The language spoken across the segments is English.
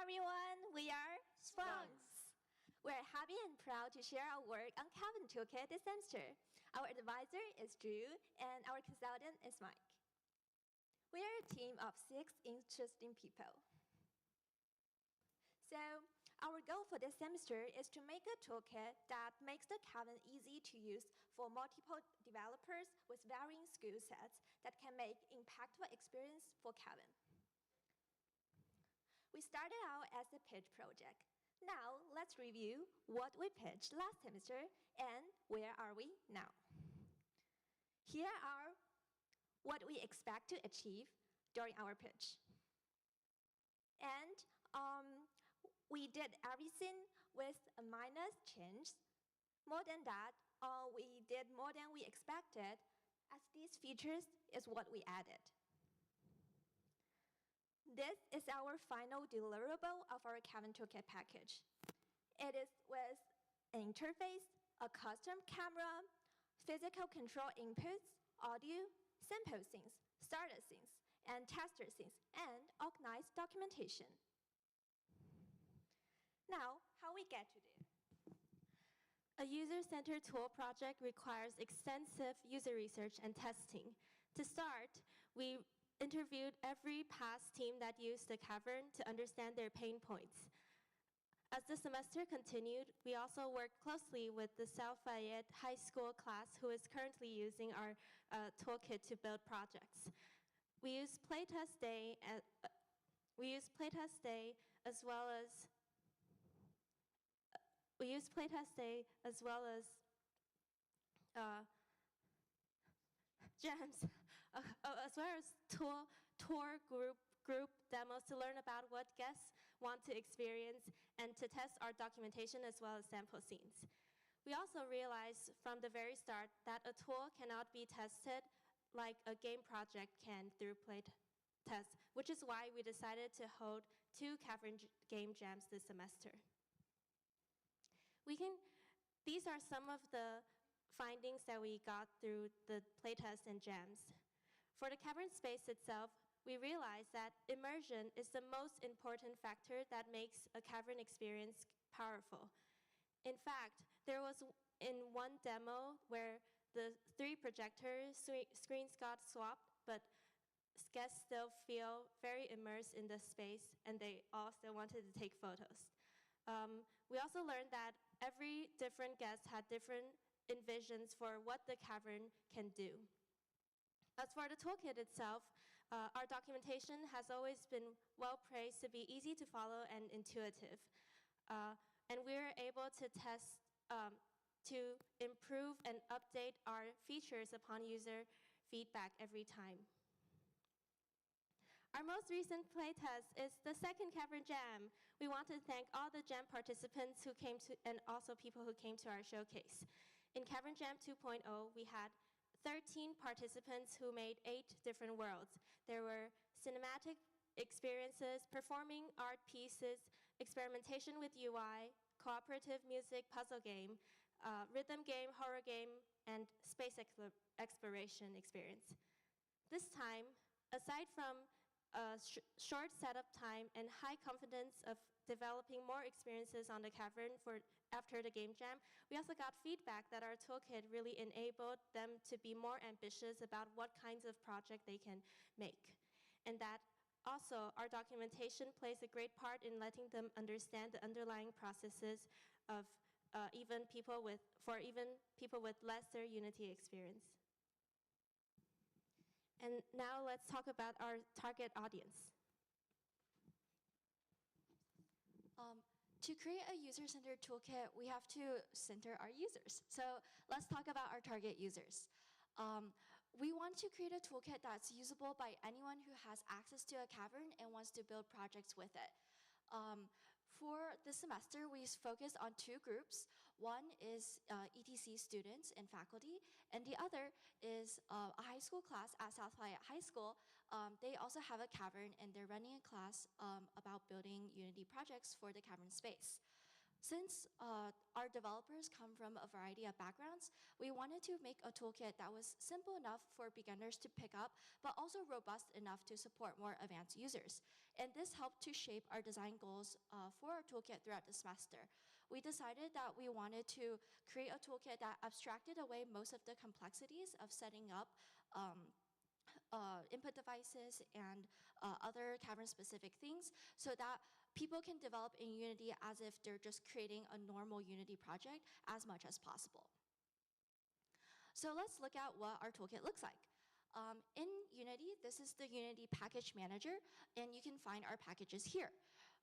everyone, we are Spelunx. We're happy and proud to share our work on Cavern Toolkit this semester. Our advisor is Drew, and our consultant is Mike. We are a team of 6 interesting people. So, our goal for this semester is to make a toolkit that makes the Cavern easy to use for multiple developers with varying skill sets that can make impactful experience for Cavern. We started out as a pitch project. Now, let's review what we pitched last semester and where are we now. Here are what we expect to achieve during our pitch. And we did everything with a minor change. More than that, we did more than we expected, as these features is what we added. This is our final deliverable of our Cavern Toolkit package. It is with an interface, a custom camera, physical control inputs, audio, sample scenes, starter scenes, and tester scenes, and organized documentation. Now, how we get to there? A user-centered tool project requires extensive user research and testing. To start, we interviewed every past team that used the Cavern to understand their pain points. As the semester continued, we also worked closely with the South Fayette High School class who is currently using our toolkit to build projects. We used playtest day as well as jams, as well as tour group demos to learn about what guests want to experience and to test our documentation as well as sample scenes. We also realized from the very start that a tool cannot be tested like a game project can through playtest, which is why we decided to hold 2 Cavern game jams this semester. These are some of the findings that we got through the playtest and jams. For the Cavern space itself, we realized that immersion is the most important factor that makes a Cavern experience powerful. In fact, there was in one demo where the 3 projector screens got swapped, but guests still feel very immersed in the space, and they all still wanted to take photos. We also learned that every different guest had different envisions for what the Cavern can do. As for the toolkit itself, our documentation has always been well praised to be easy to follow and intuitive. And we were able to test to improve and update our features upon user feedback every time. Our most recent playtest is the second Cavern Jam. We want to thank all the Jam participants who came to, and also people who came to our showcase. In Cavern Jam 2.0, we had 13 participants who made 8 different worlds. There were cinematic experiences, performing art pieces, experimentation with UI, cooperative music puzzle game, rhythm game, horror game, and space exploration experience. This time, aside from a short setup time and high confidence of developing more experiences on the Cavern after the game jam, we also got feedback that our toolkit really enabled them to be more ambitious about what kinds of project they can make. And that also our documentation plays a great part in letting them understand the underlying processes of even people with lesser Unity experience. And now let's talk about our target audience. To create a user-centered toolkit, we have to center our users. So let's talk about our target users. We want to create a toolkit that's usable by anyone who has access to a Cavern and wants to build projects with it. For this semester, we focused on 2 groups. One is ETC students and faculty, and the other is a high school class at South Fayette High School. They also have a Cavern, and they're running a class about building Unity projects for the Cavern space. Since our developers come from a variety of backgrounds, we wanted to make a toolkit that was simple enough for beginners to pick up, but also robust enough to support more advanced users. And this helped to shape our design goals for our toolkit throughout the semester. We decided that we wanted to create a toolkit that abstracted away most of the complexities of setting up input devices and other Cavern-specific things so that people can develop in Unity as if they're just creating a normal Unity project as much as possible. So let's look at what our toolkit looks like. In Unity, this is the Unity package manager, and you can find our packages here.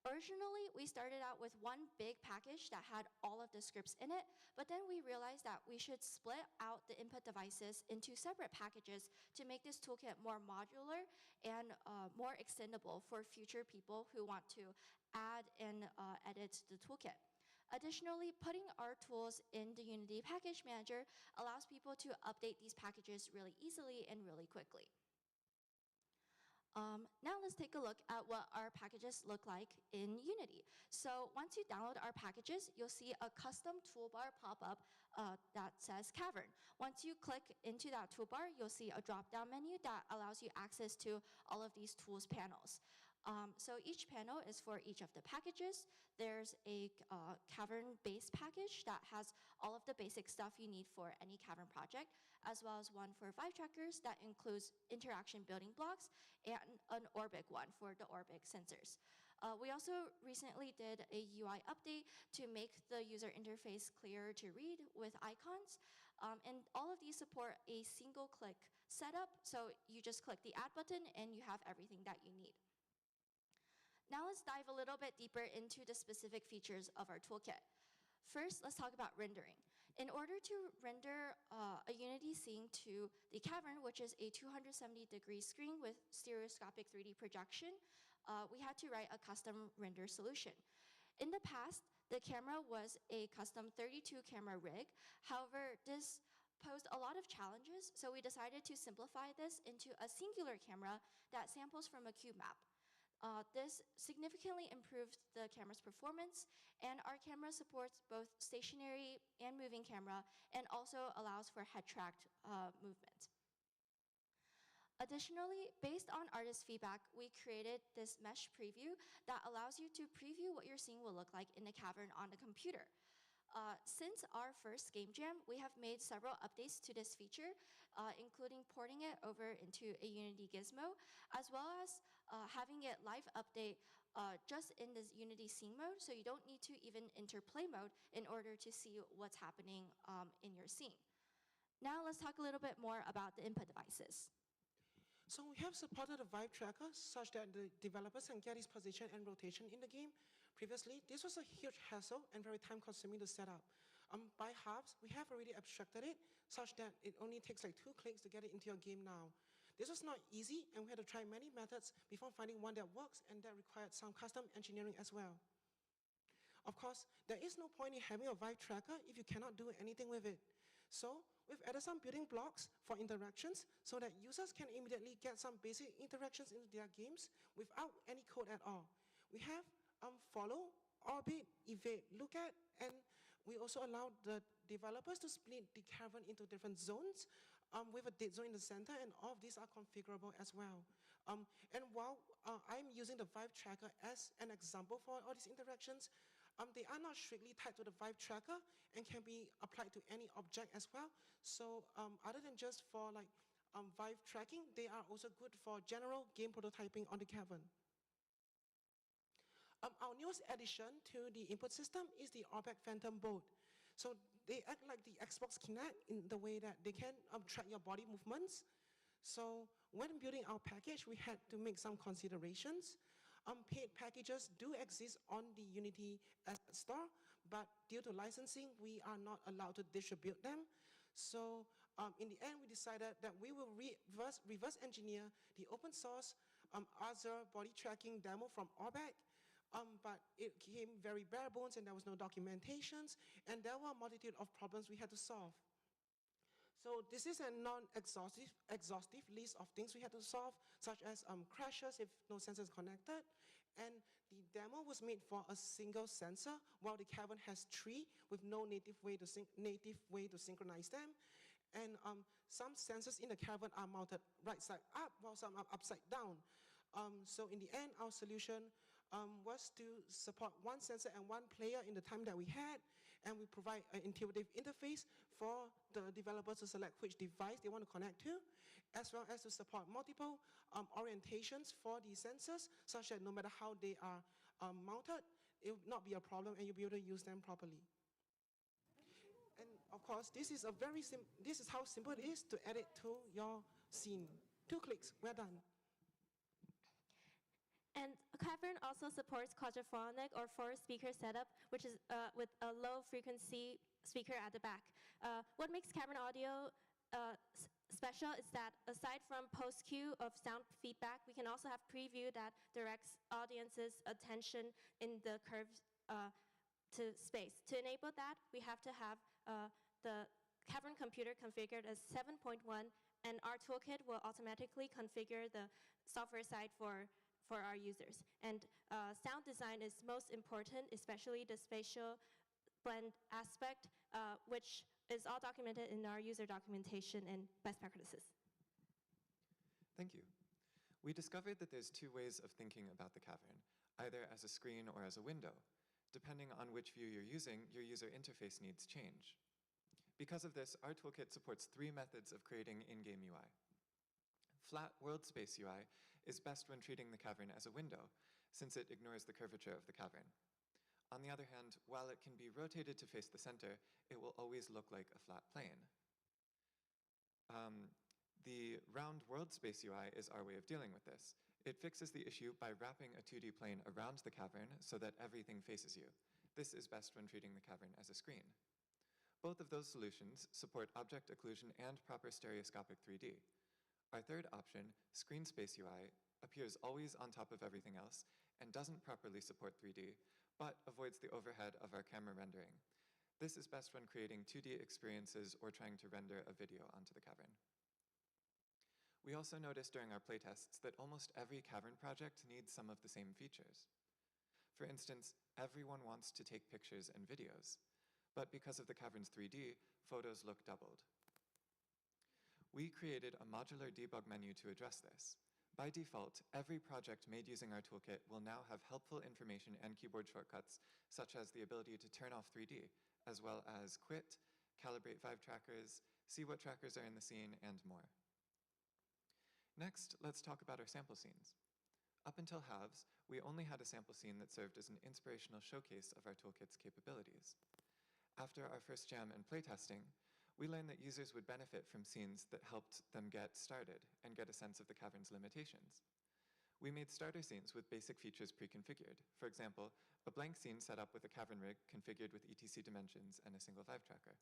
Originally, we started out with one big package that had all of the scripts in it, but then we realized that we should split out the input devices into separate packages to make this toolkit more modular and more extendable for future people who want to add and edit the toolkit. Additionally, putting our tools in the Unity package manager allows people to update these packages really easily and really quickly. Now let's take a look at what our packages look like in Unity. So once you download our packages, you'll see a custom toolbar pop up that says Cavern. Once you click into that toolbar, you'll see a drop-down menu that allows you access to all of these tools panels. So each panel is for each of the packages. There's a Cavern base package that has all of the basic stuff you need for any Cavern project, as well as one for Vive trackers that includes interaction building blocks and an Orbic one for the Orbic sensors. We also recently did a UI update to make the user interface clearer to read with icons. And all of these support a single click setup, so you just click the add button and you have everything that you need. Now let's dive a little bit deeper into the specific features of our toolkit. First, let's talk about rendering. In order to render a Unity scene to the Cavern, which is a 270-degree screen with stereoscopic 3D projection, we had to write a custom render solution. In the past, the camera was a custom 32-camera rig. However, this posed a lot of challenges, so we decided to simplify this into a singular camera that samples from a cube map. This significantly improved the camera's performance, and our camera supports both stationary and moving camera, and also allows for head-tracked movement. Additionally, based on artist feedback, we created this mesh preview that allows you to preview what your scene will look like in the Cavern on the computer. Since our first game jam, we have made several updates to this feature, including porting it over into a Unity gizmo, as well as having it live update just in this Unity scene mode, so you don't need to even enter play mode in order to see what's happening in your scene. Now let's talk a little bit more about the input devices. So we have supported a Vive tracker such that the developers can get its position and rotation in the game. Previously, this was a huge hassle and very time-consuming to set up. By halves, we have already abstracted it such that it only takes like 2 clicks to get it into your game now. This was not easy, and we had to try many methods before finding one that works and that required some custom engineering as well. Of course, there is no point in having a Vive tracker if you cannot do anything with it. So we've added some building blocks for interactions so that users can immediately get some basic interactions into their games without any code at all. We have follow, orbit, evade, look at, and we also allow the developers to split the Cavern into different zones with a dead zone in the center, and all of these are configurable as well. And while I'm using the Vive tracker as an example for all these interactions, they are not strictly tied to the Vive tracker and can be applied to any object as well. So other than just for like Vive tracking, they are also good for general game prototyping on the Cavern. Our newest addition to the input system is the Orbic Phantom boat. So they act like the Xbox Kinect in the way that they can track your body movements. So when building our package, we had to make some considerations. Paid packages do exist on the Unity store, but due to licensing, we are not allowed to distribute them. So in the end, we decided that we will reverse engineer the open source Azure body tracking demo from Orbic. But it came very bare bones and there was no documentations, and there were a multitude of problems we had to solve. So this is a non-exhaustive list of things we had to solve, such as crashes if no sensor is connected, And the demo was made for a single sensor, while the cavern has 3 with no native way to synchronize them. And some sensors in the cavern are mounted right side up, while some are upside down. So in the end, our solution was to support 1 sensor and 1 player in the time that we had, and we provide an intuitive interface for the developers to select which device they want to connect to, as well as to support multiple orientations for the sensors, such that no matter how they are mounted, it will not be a problem and you'll be able to use them properly. And of course, this is how simple it is to add it to your scene. 2 clicks, we're done. And Cavern also supports quadraphonic or 4-speaker setup, which is with a low-frequency speaker at the back. What makes Cavern audio special is that aside from post-cue of sound feedback, we can also have preview that directs audience's attention in the curve to space. To enable that, we have to have the Cavern computer configured as 7.1, and our toolkit will automatically configure the software side for our users. And sound design is most important, especially the spatial blend aspect, which is all documented in our user documentation and best practices. Thank you. We discovered that there's 2 ways of thinking about the cavern, either as a screen or as a window. Depending on which view you're using, your user interface needs change. Because of this, our toolkit supports 3 methods of creating in-game UI. Flat world space UI is best when treating the cavern as a window, since it ignores the curvature of the cavern. On the other hand, while it can be rotated to face the center, it will always look like a flat plane. The round world space UI is our way of dealing with this. It fixes the issue by wrapping a 2D plane around the cavern so that everything faces you. This is best when treating the cavern as a screen. Both of those solutions support object occlusion and proper stereoscopic 3D. Our third option, screen space UI, appears always on top of everything else and doesn't properly support 3D, but avoids the overhead of our camera rendering. This is best when creating 2D experiences or trying to render a video onto the cavern. We also noticed during our playtests that almost every cavern project needs some of the same features. For instance, everyone wants to take pictures and videos, but because of the cavern's 3D, photos look doubled. We created a modular debug menu to address this. By default, every project made using our toolkit will now have helpful information and keyboard shortcuts, such as the ability to turn off 3D, as well as quit, calibrate Vive trackers, see what trackers are in the scene, and more. Next, let's talk about our sample scenes. Up until Halves, we only had a sample scene that served as an inspirational showcase of our toolkit's capabilities. After our first jam and playtesting, we learned that users would benefit from scenes that helped them get started and get a sense of the cavern's limitations. We made starter scenes with basic features pre-configured. For example, a blank scene set up with a cavern rig configured with ETC dimensions and a single Vive tracker.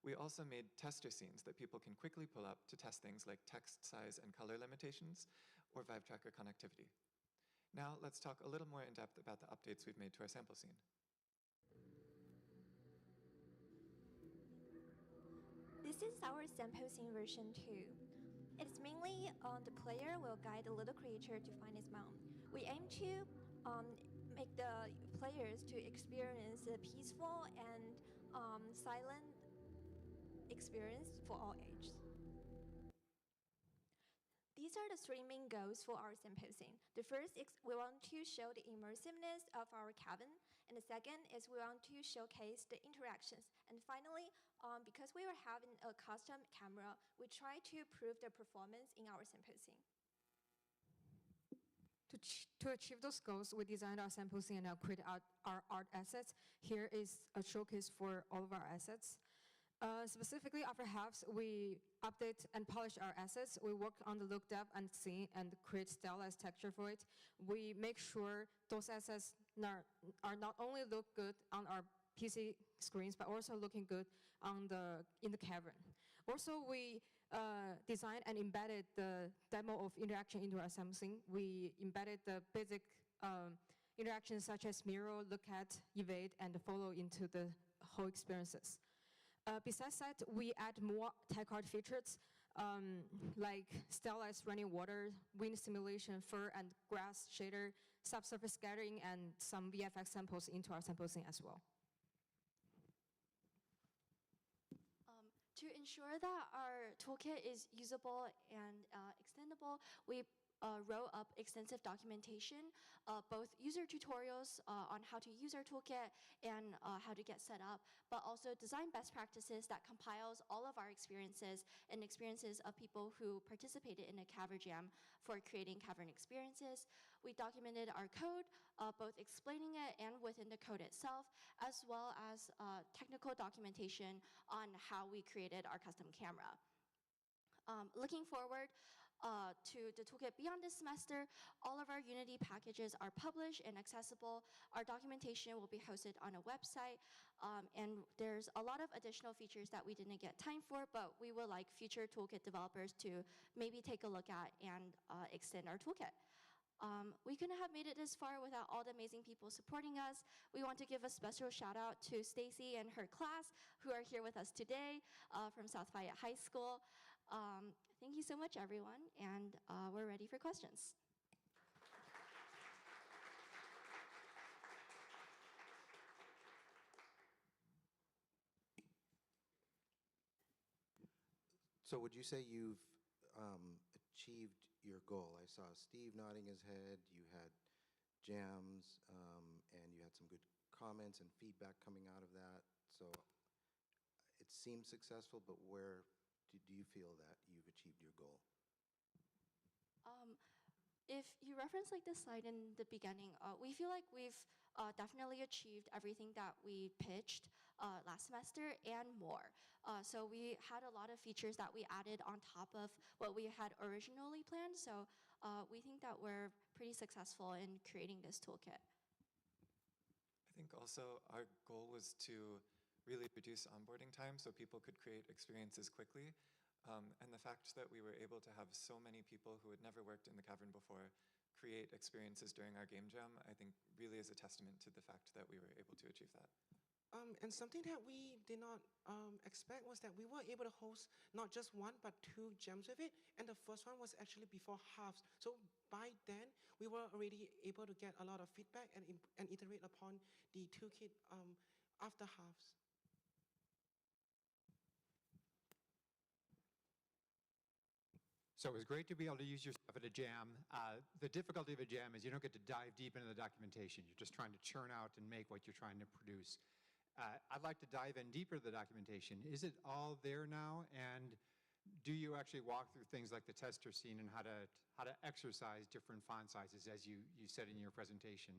We also made tester scenes that people can quickly pull up to test things like text size and color limitations or Vive tracker connectivity. Now let's talk a little more in depth about the updates we've made to our sample scene. This is our sample scene version 2. It's mainly the player will guide the little creature to find its mom. We aim to make the players to experience a peaceful and silent experience for all ages. These are the 3 main goals for our sample scene. The first is we want to show the immersiveness of our cabin, and the second is we want to showcase the interactions. And finally, because we are having a custom camera, we try to improve the performance in our sample scene. To achieve those goals, we designed our sample scene and created our art assets. Here is a showcase for all of our assets. Specifically, after Halves, we update and polish our assets. We work on the look, depth, and scene and create stylized texture for it. We make sure those assets are not only look good on our PC screens, but also looking good in the cavern. Also, we designed and embedded the demo of interaction into our sample scene. We embedded the basic interactions such as mirror, look at, evade, and follow into the whole experiences. Besides that, we add more tech art features like stylized running water, wind simulation, fur and grass shader, subsurface scattering and some VFX samples into our sample scene as well. To ensure that our toolkit is usable and extendable, we wrote up extensive documentation, both user tutorials on how to use our toolkit and how to get set up, but also design best practices that compiles all of our experiences and experiences of people who participated in a Cavern Jam for creating Cavern experiences. We documented our code, both explaining it and within the code itself, as well as technical documentation on how we created our custom camera. Looking forward to the toolkit beyond this semester, all of our Unity packages are published and accessible. Our documentation will be hosted on a website, and there's a lot of additional features that we didn't get time for, but we would like future toolkit developers to maybe take a look at and extend our toolkit. We couldn't have made it this far without all the amazing people supporting us. We want to give a special shout out to Stacy and her class who are here with us today from South Fayette High School. Thank you so much, everyone, and we're ready for questions. So would you say you've achieved your goal? I saw Steve nodding his head, you had jams, and you had some good comments and feedback coming out of that. So it seems successful, but where do you feel that you've achieved your goal? If you reference like this slide in the beginning, we feel like we've definitely achieved everything that we pitched last semester and more. So we had a lot of features that we added on top of what we had originally planned. So we think that we're pretty successful in creating this toolkit. I think also our goal was to really reduce onboarding time so people could create experiences quickly. And the fact that we were able to have so many people who had never worked in the Cavern before create experiences during our game jam, I think really is a testament to the fact that we were able to achieve that. And something that we did not expect was that we were able to host not just one, but 2 jams with it. And the first one was actually before halves. So by then, we were already able to get a lot of feedback and iterate upon the toolkit after halves. So it was great to be able to use your stuff at a jam. The difficulty of a jam is you don't get to dive deep into the documentation. You're just trying to churn out and make what you're trying to produce. I'd like to dive in deeper to the documentation. Is it all there now? And do you actually walk through things like the tester scene and how to exercise different font sizes, as you said in your presentation?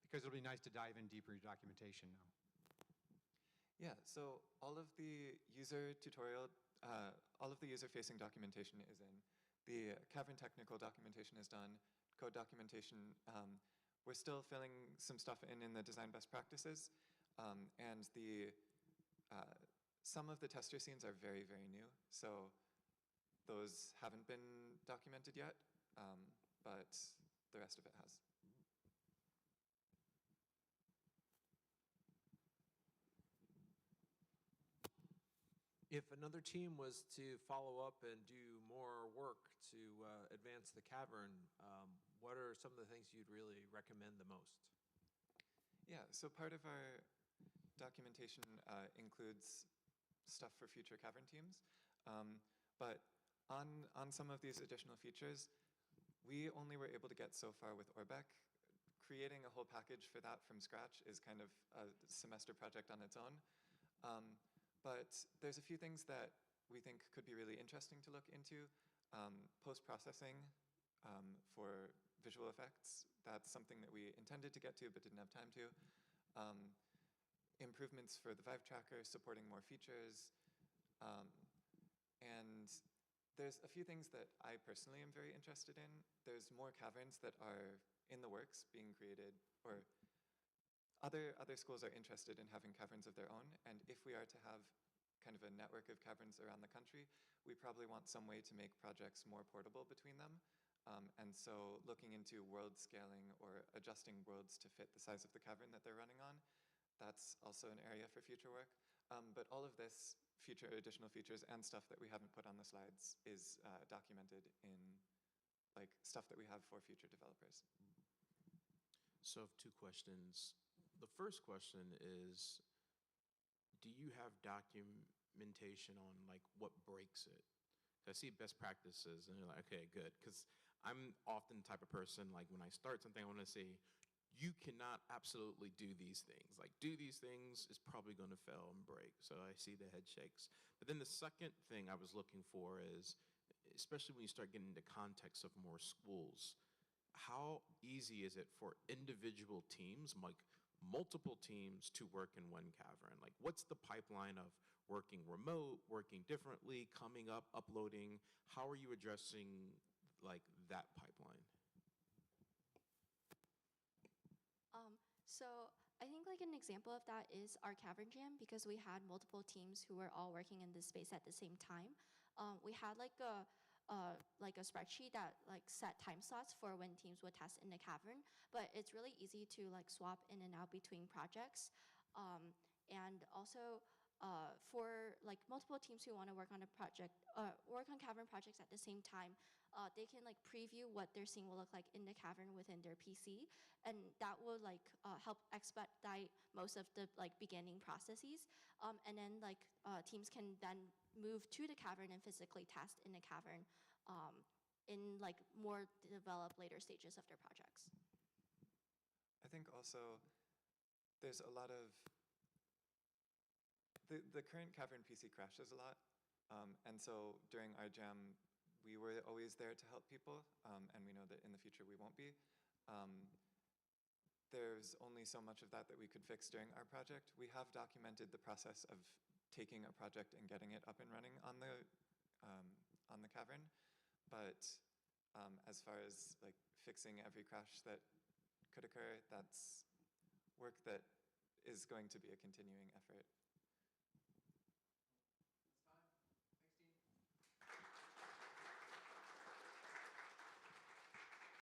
Because it'll be nice to dive in deeper into documentation now. Yeah, so all of the user tutorial, all of the user-facing documentation is in. The Cavern technical documentation is done. Code documentation, we're still filling some stuff in the design best practices. And some of the tester scenes are very, very new. So those haven't been documented yet, but the rest of it has. If another team was to follow up and do more work to advance the Cavern, what are some of the things you'd really recommend the most? Yeah, so part of our documentation includes stuff for future Cavern teams. But on some of these additional features, we only were able to get so far with Orbeck. Creating a whole package for that from scratch is kind of a semester project on its own. But there's a few things that we think could be really interesting to look into. Post-processing for visual effects, that's something that we intended to get to but didn't have time to. Improvements for the Vive tracker, supporting more features. And there's a few things that I personally am very interested in. There's more caverns that are in the works being created, or other schools are interested in having caverns of their own, and if we are to have kind of a network of caverns around the country, we probably want some way to make projects more portable between them. And so looking into world scaling or adjusting worlds to fit the size of the cavern that they're running on, that's also an area for future work. But all of this additional features and stuff that we haven't put on the slides is documented in like stuff that we have for future developers. So I have two questions. The first question is, do you have documentation on like what breaks it? 'Cause I see best practices and you're like, okay, good. Because I'm often the type of person, like when I start something, I want to say, you cannot absolutely do these things. Like do these things is probably going to fail and break. So I see the head shakes. But then the second thing I was looking for is, especially when you start getting into context of more schools, how easy is it for individual teams, like multiple teams, to work in one cavern? Like, what's the pipeline of working remote, working differently, coming up, uploading? How are you addressing like that pipeline? So I think like an example of that is our Cavern Jam, because we had multiple teams who were all working in this space at the same time. We had like a spreadsheet that like set time slots for when teams would test in the cavern, but it's really easy to like swap in and out between projects. And also for like multiple teams who want to work on a project, work on cavern projects at the same time, they can like preview what their scene will look like in the cavern within their PC, and that will like help expedite most of the like beginning processes. And then like teams can then move to the cavern and physically test in the cavern um, in like more developed later stages of their projects. I think also there's a lot of the current cavern PC crashes a lot, and so during our jam, we were always there to help people, and we know that in the future we won't be. There's only so much of that we could fix during our project. We have documented the process of taking a project and getting it up and running on the cavern, but as far as like fixing every crash that could occur, that's work that is going to be a continuing effort.